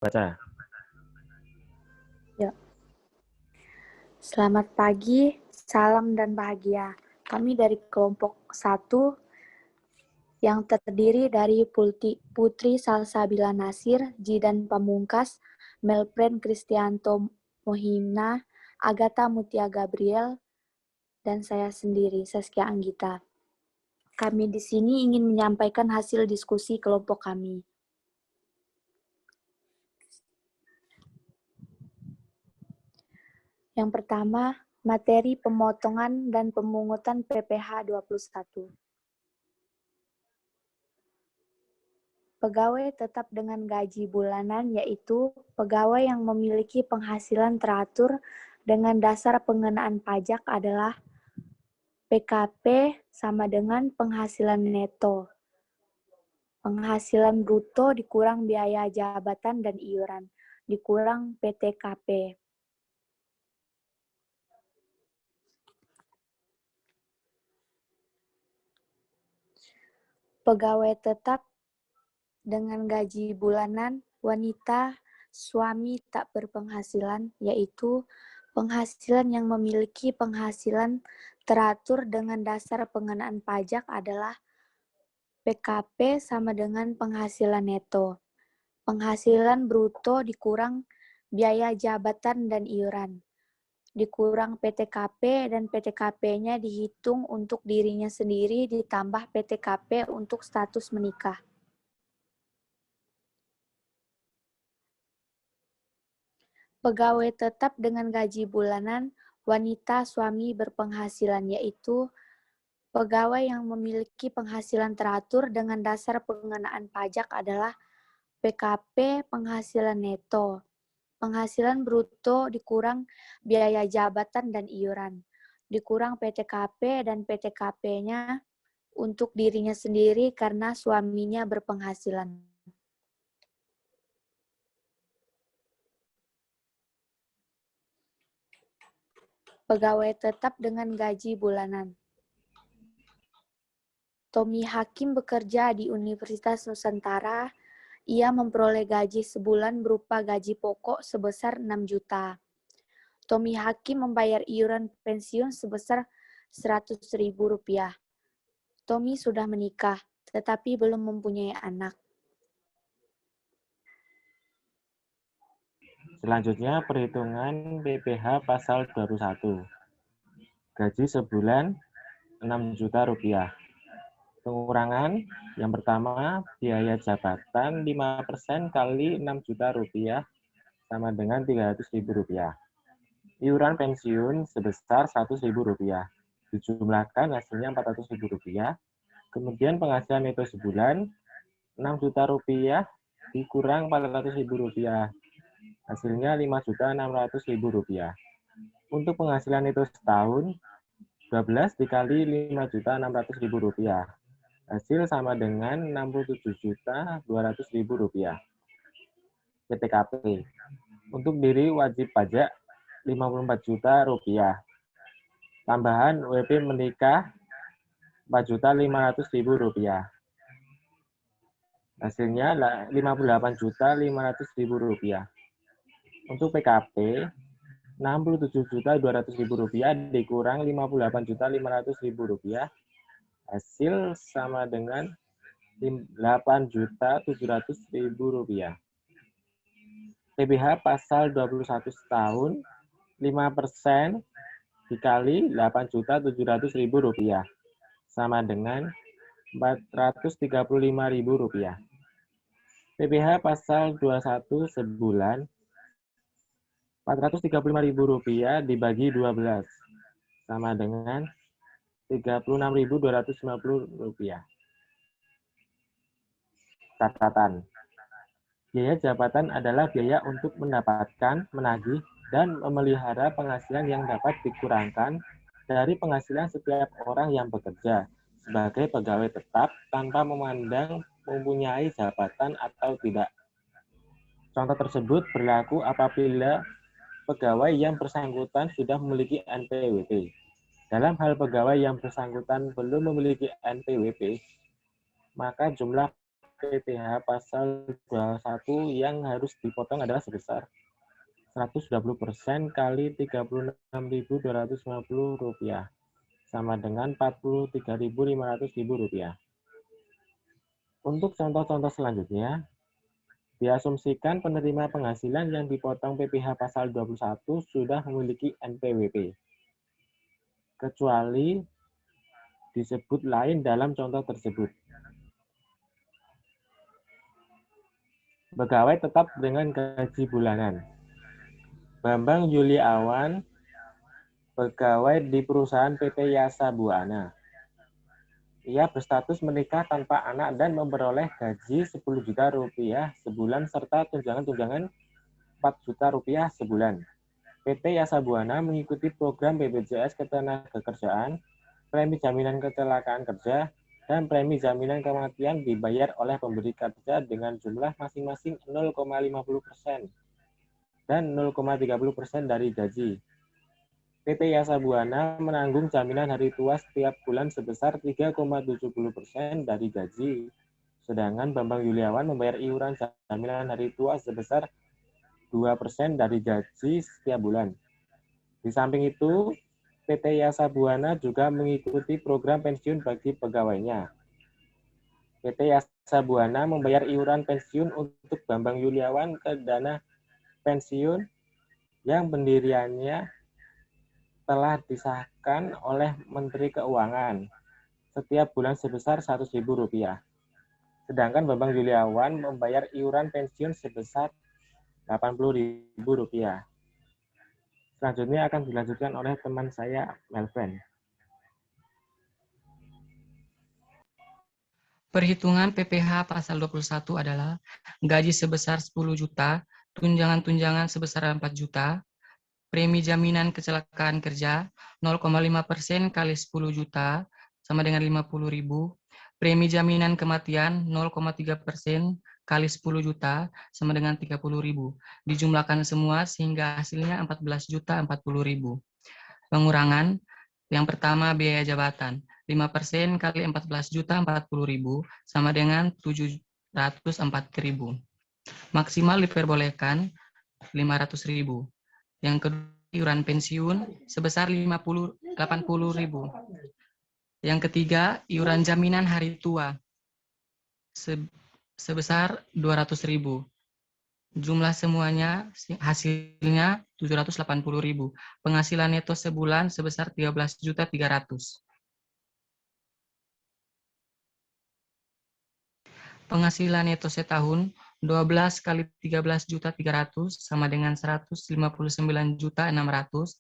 Baca. Ya. Selamat pagi, salam dan bahagia. Kami dari kelompok 1 yang terdiri dari Putri Salsabila Nasir, Jidan Pamungkas, Melpren Kristianto Mohimna, Agatha Mutia Gabriel, dan saya sendiri, Saskia Anggita. Kami di sini ingin menyampaikan hasil diskusi kelompok kami. Yang pertama, materi pemotongan dan pemungutan PPh 21. Pegawai tetap dengan gaji bulanan yaitu pegawai yang memiliki penghasilan teratur dengan dasar pengenaan pajak adalah PKP sama dengan penghasilan neto. Penghasilan bruto dikurang biaya jabatan dan iuran, dikurang PTKP. Pegawai tetap dengan gaji bulanan, wanita, suami tak berpenghasilan, yaitu penghasilan yang memiliki penghasilan teratur dengan dasar pengenaan pajak adalah PKP sama dengan penghasilan neto. Penghasilan bruto dikurang biaya jabatan dan iuran. Dikurang PTKP dan PTKP-nya dihitung untuk dirinya sendiri ditambah PTKP untuk status menikah. Pegawai tetap dengan gaji bulanan, wanita suami berpenghasilan, yaitu pegawai yang memiliki penghasilan teratur dengan dasar pengenaan pajak adalah PKP penghasilan neto. Penghasilan bruto dikurang biaya jabatan dan iuran. Dikurang PTKP dan PTKP-nya untuk dirinya sendiri karena suaminya berpenghasilan. Pegawai tetap dengan gaji bulanan. Tommy Hakim bekerja di Universitas Nusantara. Ia memperoleh gaji sebulan berupa gaji pokok sebesar 6 juta. Tommy Hakim membayar iuran pensiun sebesar Rp100.000. Tommy sudah menikah, tetapi belum mempunyai anak. Selanjutnya perhitungan PPh pasal 21. Gaji sebulan 6 juta rupiah. Pengurangan yang pertama, biaya jabatan 5% kali 6 juta rupiah sama dengan Rp300.000. Iuran pensiun sebesar Rp100.000. Dijumlahkan hasilnya Rp400.000. Kemudian penghasilan neto sebulan 6 juta rupiah dikurang Rp400.000. Hasilnya Rp5.600.000. Untuk penghasilan neto setahun 12 dikali Rp5.600.000. Hasil sama dengan Rp67.200.000. PTKP. Untuk diri wajib pajak Rp54 juta. Tambahan WP menikah Rp4.500.000. Hasilnya Rp58.500.000. Untuk PKP Rp67.200.000 dikurang Rp58.500.000. Hasil sama dengan Rp8.700.000. PPh pasal 21 setahun 5% dikali Rp8.700.000 sama dengan Rp435.000. PPh pasal 21 sebulan Rp435.000 dibagi 12 sama dengan Rp36.250. Catatan. Biaya jabatan adalah biaya untuk mendapatkan, menagih, dan memelihara penghasilan yang dapat dikurangkan dari penghasilan setiap orang yang bekerja sebagai pegawai tetap tanpa memandang mempunyai jabatan atau tidak. Contoh tersebut berlaku apabila pegawai yang bersangkutan sudah memiliki NPWP. Dalam hal pegawai yang bersangkutan belum memiliki NPWP, maka jumlah PPh pasal 21 yang harus dipotong adalah sebesar 120% kali Rp36.250 sama dengan Rp43.500. Untuk contoh-contoh selanjutnya, diasumsikan penerima penghasilan yang dipotong PPh pasal 21 sudah memiliki NPWP, kecuali disebut lain dalam contoh tersebut. Pegawai tetap dengan gaji bulanan. Bambang Yuliawan, pegawai di perusahaan PT Yasa Buana. Ia berstatus menikah tanpa anak dan memperoleh gaji Rp10 juta sebulan serta tunjangan-tunjangan Rp4 juta sebulan. PT Yasa Buana mengikuti program BPJS Ketenagakerjaan, premi jaminan kecelakaan kerja, dan premi jaminan kematian dibayar oleh pemberi kerja dengan jumlah masing-masing 0,50% dan 0,30% dari gaji. PT Yasa Buana menanggung jaminan hari tua setiap bulan sebesar 3,70% dari gaji. Sedangkan Bambang Yuliawan membayar iuran jaminan hari tua sebesar 2% dari gaji setiap bulan. Di samping itu, PT Yasa Buana juga mengikuti program pensiun bagi pegawainya. PT Yasa Buana membayar iuran pensiun untuk Bambang Yuliawan ke dana pensiun yang pendiriannya telah disahkan oleh Menteri Keuangan setiap bulan sebesar Rp100.000. Sedangkan Bambang Yuliawan membayar iuran pensiun sebesar Rp80.000. Selanjutnya akan dilanjutkan oleh teman saya, Melvin. Perhitungan PPh pasal 21 adalah gaji sebesar 10 juta, tunjangan-tunjangan sebesar 4 juta, premi jaminan kecelakaan kerja 0,5% kali 10 juta sama dengan 50.000, premi jaminan kematian 0,3% kali 10 juta sama dengan 30.000. Dijumlahkan semua sehingga hasilnya 14.040.000. Pengurangan yang pertama biaya jabatan 5% kali 14.040.000 sama dengan 704.000. Maksimal diperbolehkan 500.000. Yang kedua, iuran pensiun sebesar 80.000. Yang ketiga, iuran jaminan hari tua sebesar 200.000. Jumlah semuanya hasilnya 780.000. Penghasilan neto sebulan sebesar 13.300.000. Penghasilan neto setahun 12 kali 13.300.000 sama dengan 159.600.000.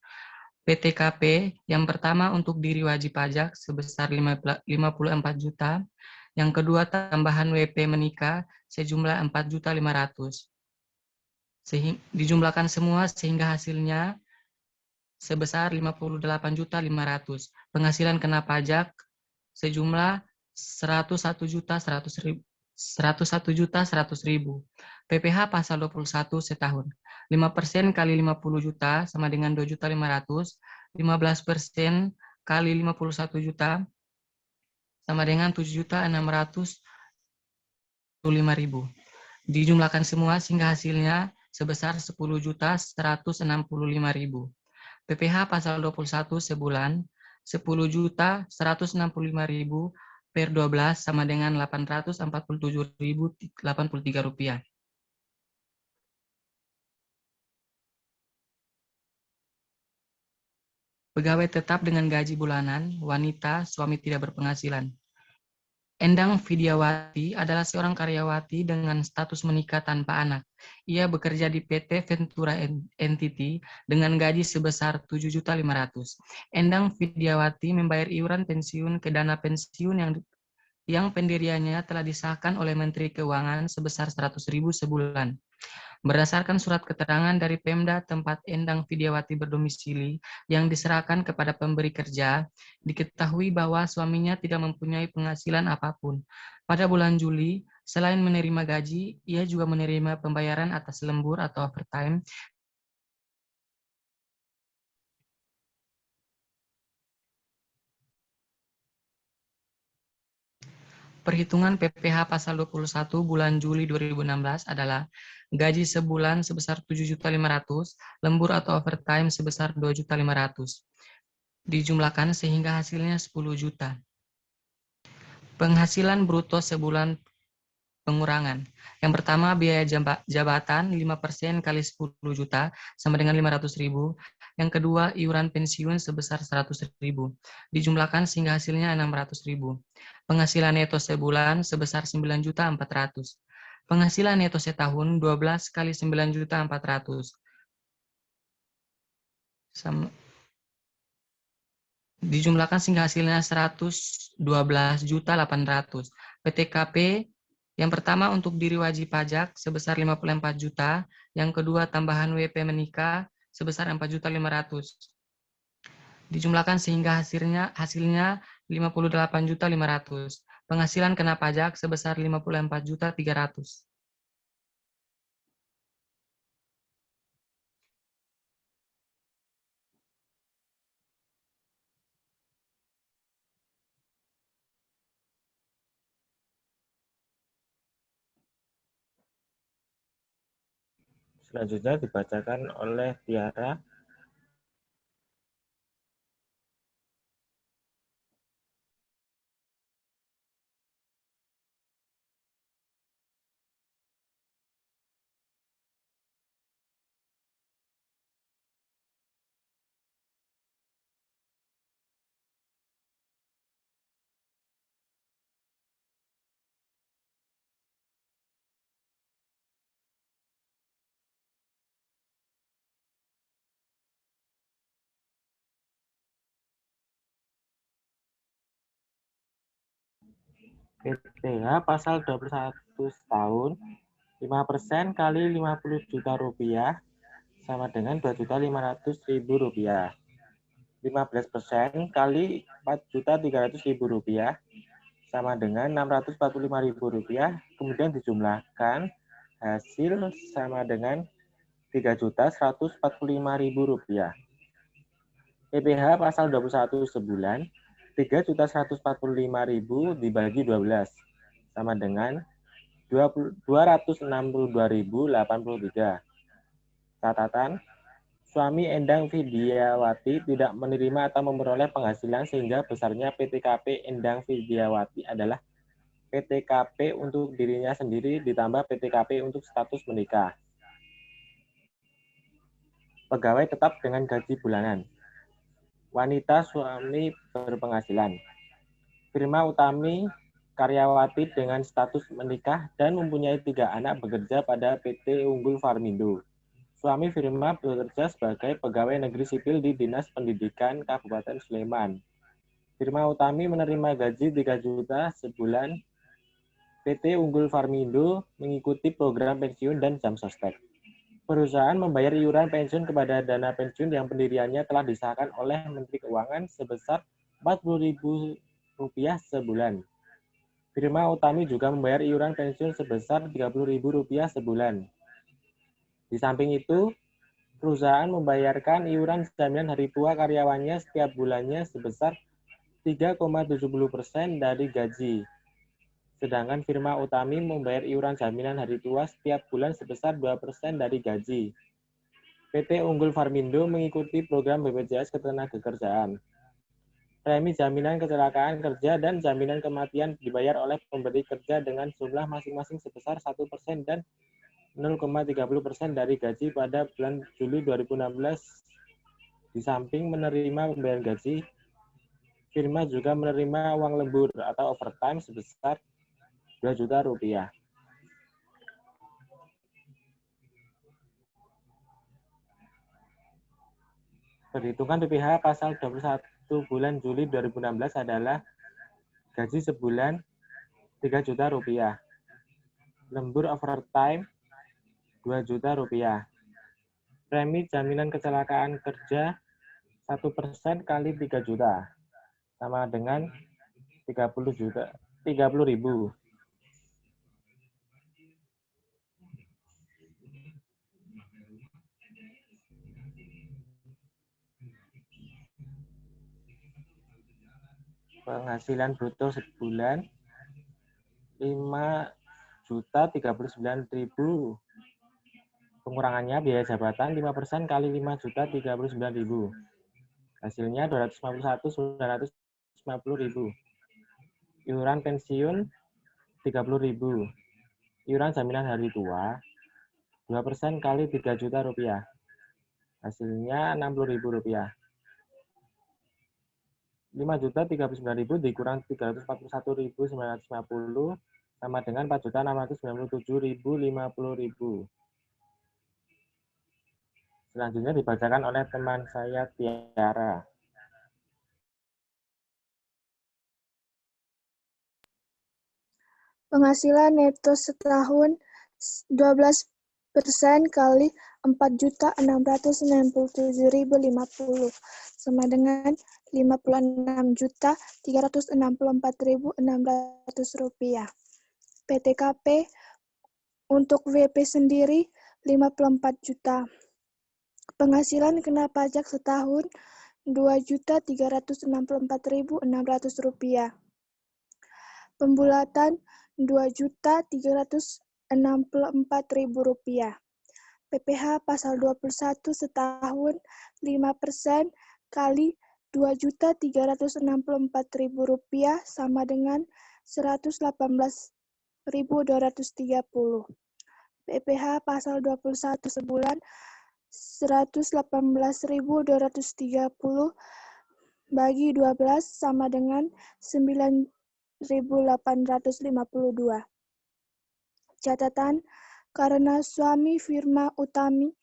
PTKP yang pertama untuk diri wajib pajak sebesar 54 juta. Yang kedua tambahan WP menikah sejumlah 4.500.000. Dijumlahkan semua sehingga hasilnya sebesar 58.500.000. Penghasilan kena pajak sejumlah 101.100.000. PPh pasal 21 setahun. 5% kali 50 juta sama dengan 2.500.000. 15% kali 51 juta sama dengan 7.605.000. Dijumlahkan semua sehingga hasilnya sebesar 10.165.000. PPh pasal 21 sebulan 10.165.000 per 12 sama dengan 847.083 rupiah. Pegawai tetap dengan gaji bulanan, wanita, suami tidak berpenghasilan. Endang Vidyawati adalah seorang karyawati dengan status menikah tanpa anak. Ia bekerja di PT Ventura Entity dengan gaji sebesar 7.500.000. Endang Vidyawati membayar iuran pensiun ke dana pensiun yang pendiriannya telah disahkan oleh Menteri Keuangan sebesar 100.000 sebulan. Berdasarkan surat keterangan dari Pemda tempat Endang Vidyawati berdomisili yang diserahkan kepada pemberi kerja, diketahui bahwa suaminya tidak mempunyai penghasilan apapun. Pada bulan Juli, selain menerima gaji, ia juga menerima pembayaran atas lembur atau overtime. Perhitungan PPh pasal 21 bulan Juli 2016 adalah gaji sebulan sebesar 7.500.000, lembur atau overtime sebesar 2.500.000. Dijumlahkan sehingga hasilnya 10 juta. Penghasilan bruto sebulan pengurangan. Yang pertama, biaya jabatan 5% kali 10 juta sama dengan 500.000. Yang kedua, iuran pensiun sebesar 100.000. Dijumlahkan sehingga hasilnya 600.000. Penghasilan neto sebulan sebesar 9.400.000. Penghasilan neto setahun 12 kali 9.400.000. Dijumlahkan sehingga hasilnya 112.800.000. PTKP yang pertama untuk diri wajib pajak sebesar 54 juta, yang kedua tambahan WP menikah sebesar 4.500.000. Dijumlahkan sehingga hasilnya 58.500.000. Penghasilan kena pajak sebesar 54.300.000. Selanjutnya dibacakan oleh Tiara. PTH pasal 21 setahun, 5% kali 50 juta rupiah sama dengan 2.500.000 rupiah. 15% kali 4.300.000 rupiah sama dengan 645.000 rupiah. Kemudian dijumlahkan hasil sama dengan 3.145.000 rupiah. PPh pasal 21 sebulan, 3.145.000 dibagi 12 sama dengan 262.083. Catatan, suami Endang Vidyawati tidak menerima atau memperoleh penghasilan sehingga besarnya PTKP Endang Vidyawati adalah PTKP untuk dirinya sendiri ditambah PTKP untuk status menikah. Pegawai tetap dengan gaji bulanan. Wanita suami berpenghasilan. Firma Utami karyawati dengan status menikah dan mempunyai 3 anak bekerja pada PT Unggul Farmindo. Suami Firma bekerja sebagai pegawai negeri sipil di Dinas Pendidikan Kabupaten Sleman. Firma Utami menerima gaji 3 juta sebulan. PT Unggul Farmindo mengikuti program pensiun dan jam sostek. Perusahaan membayar iuran pensiun kepada dana pensiun yang pendiriannya telah disahkan oleh Menteri Keuangan sebesar Rp40.000 sebulan. Firma Utami juga membayar iuran pensiun sebesar Rp30.000 sebulan. Di samping itu, perusahaan membayarkan iuran jaminan hari tua karyawannya setiap bulannya sebesar 3,70% dari gaji. Sedangkan firma Utami membayar iuran jaminan hari tua setiap bulan sebesar 2% dari gaji. PT Unggul Farmindo mengikuti program BPJS Ketenagakerjaan. Premi jaminan kecelakaan kerja dan jaminan kematian dibayar oleh pemberi kerja dengan jumlah masing-masing sebesar 1% dan 0,30% dari gaji pada bulan Juli 2016. Di samping menerima pembayaran gaji, firma juga menerima uang lembur atau overtime sebesar 2 juta rupiah. Perhitungan PPh pasal 21 bulan Juli 2016 adalah gaji sebulan 3 juta rupiah. Lembur overtime 2 juta rupiah. Premi jaminan kecelakaan kerja 1% kali 3 juta sama dengan 30.000. Penghasilan bruto sebulan 5.039.000. Pengurangannya biaya jabatan 5% kali 5.039.000. Hasilnya 251.950.000. Iuran pensiun 30.000. Iuran jaminan hari tua 2% kali 3 juta rupiah. Hasilnya 60.000 rupiah. 5.039.000 dikurang 341.950 sama dengan 4.697.050. Selanjutnya dibacakan oleh teman saya Tiara. Penghasilan neto setahun 12% kali 4.697.050 sama dengan 56.364.600 rupiah. PTKP untuk WP sendiri 54 juta. Penghasilan kena pajak setahun 2.364.600 rupiah. Pembulatan 2.364.000 rupiah. PPh pasal 21 setahun 5% kali 2.364.000 rupiah sama dengan 118.230. PPh pasal 21 sebulan 118.230 bagi 12 sama dengan 9.852. Catatan, karena suami Firma Utami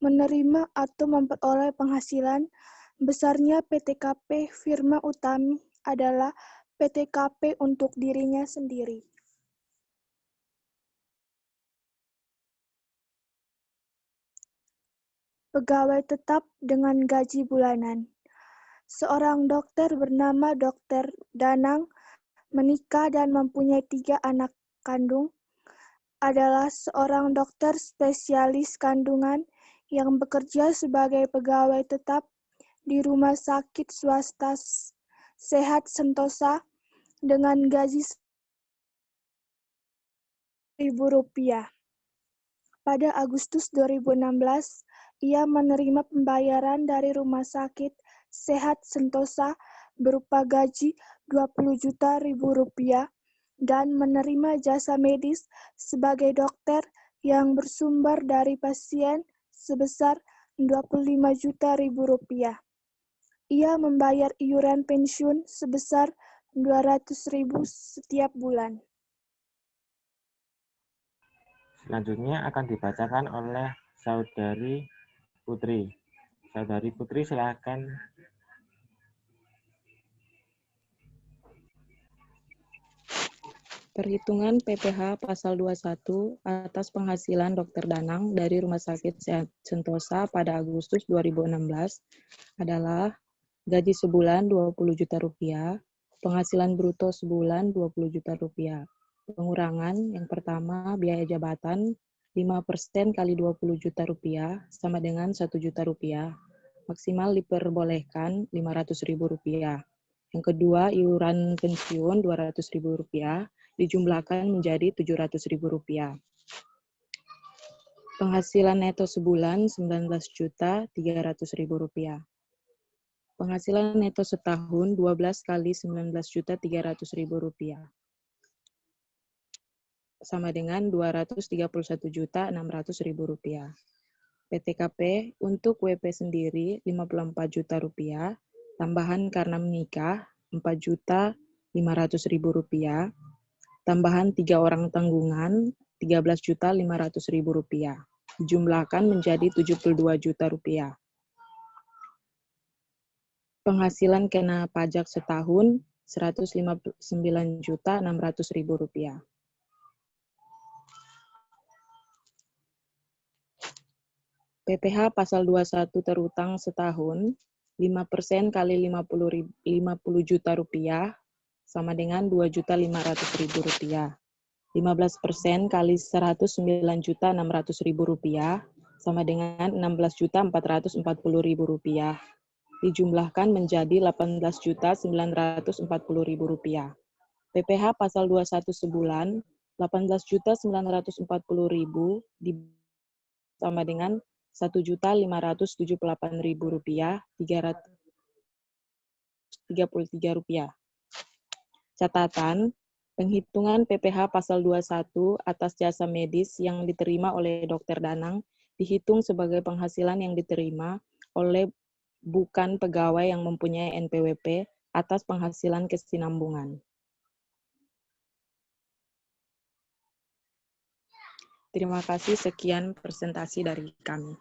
menerima atau memperoleh penghasilan, besarnya PTKP Firma Utami adalah PTKP untuk dirinya sendiri. Pegawai tetap dengan gaji bulanan. Seorang dokter bernama Dr. Danang menikah dan mempunyai 3 anak kandung. Adalah seorang dokter spesialis kandungan yang bekerja sebagai pegawai tetap di Rumah Sakit Swasta Sehat Sentosa dengan gaji Rp1.000. Pada Agustus 2016, ia menerima pembayaran dari Rumah Sakit Sehat Sentosa berupa gaji Rp20 juta dan menerima jasa medis sebagai dokter yang bersumber dari pasien sebesar Rp25 juta. Ia membayar iuran pensiun sebesar Rp200.000 setiap bulan. Selanjutnya akan dibacakan oleh Saudari Putri. Saudari Putri, silakan. Perhitungan PPh pasal 21 atas penghasilan Dr. Danang dari Rumah Sakit Sehat Sentosa pada Agustus 2016 adalah gaji sebulan Rp20 juta, penghasilan bruto sebulan Rp20 juta. Pengurangan yang pertama biaya jabatan 5% kali Rp20 juta sama dengan Rp1 juta, maksimal diperbolehkan Rp500.000. Yang kedua, iuran pensiun Rp200.000 dijumlahkan menjadi Rp700.000. Penghasilan neto sebulan Rp19.300.000. Penghasilan neto setahun 12 kali Rp19.300.000 sama dengan Rp231.600.000. PTKP untuk WP sendiri Rp54 juta, tambahan karena menikah Rp4.500.000, tambahan 3 orang tanggungan Rp13.500.000, dijumlahkan menjadi Rp72 juta. Penghasilan kena pajak setahun Rp159.600.000. PPh pasal 21 terutang setahun 5% kali Rp50 juta sama dengan Rp2.500.000. 15% kali Rp109.600.000 sama dengan Rp16.440.000. Dijumlahkan menjadi Rp18.940.000. PPh pasal 21 sebulan, 18.940.000 sama dengan Rp1.578.000, Rp333. Catatan, penghitungan PPh pasal 21 atas jasa medis yang diterima oleh Dr. Danang dihitung sebagai penghasilan yang diterima oleh bukan pegawai yang mempunyai NPWP atas penghasilan kesinambungan. Terima kasih, sekian presentasi dari kami.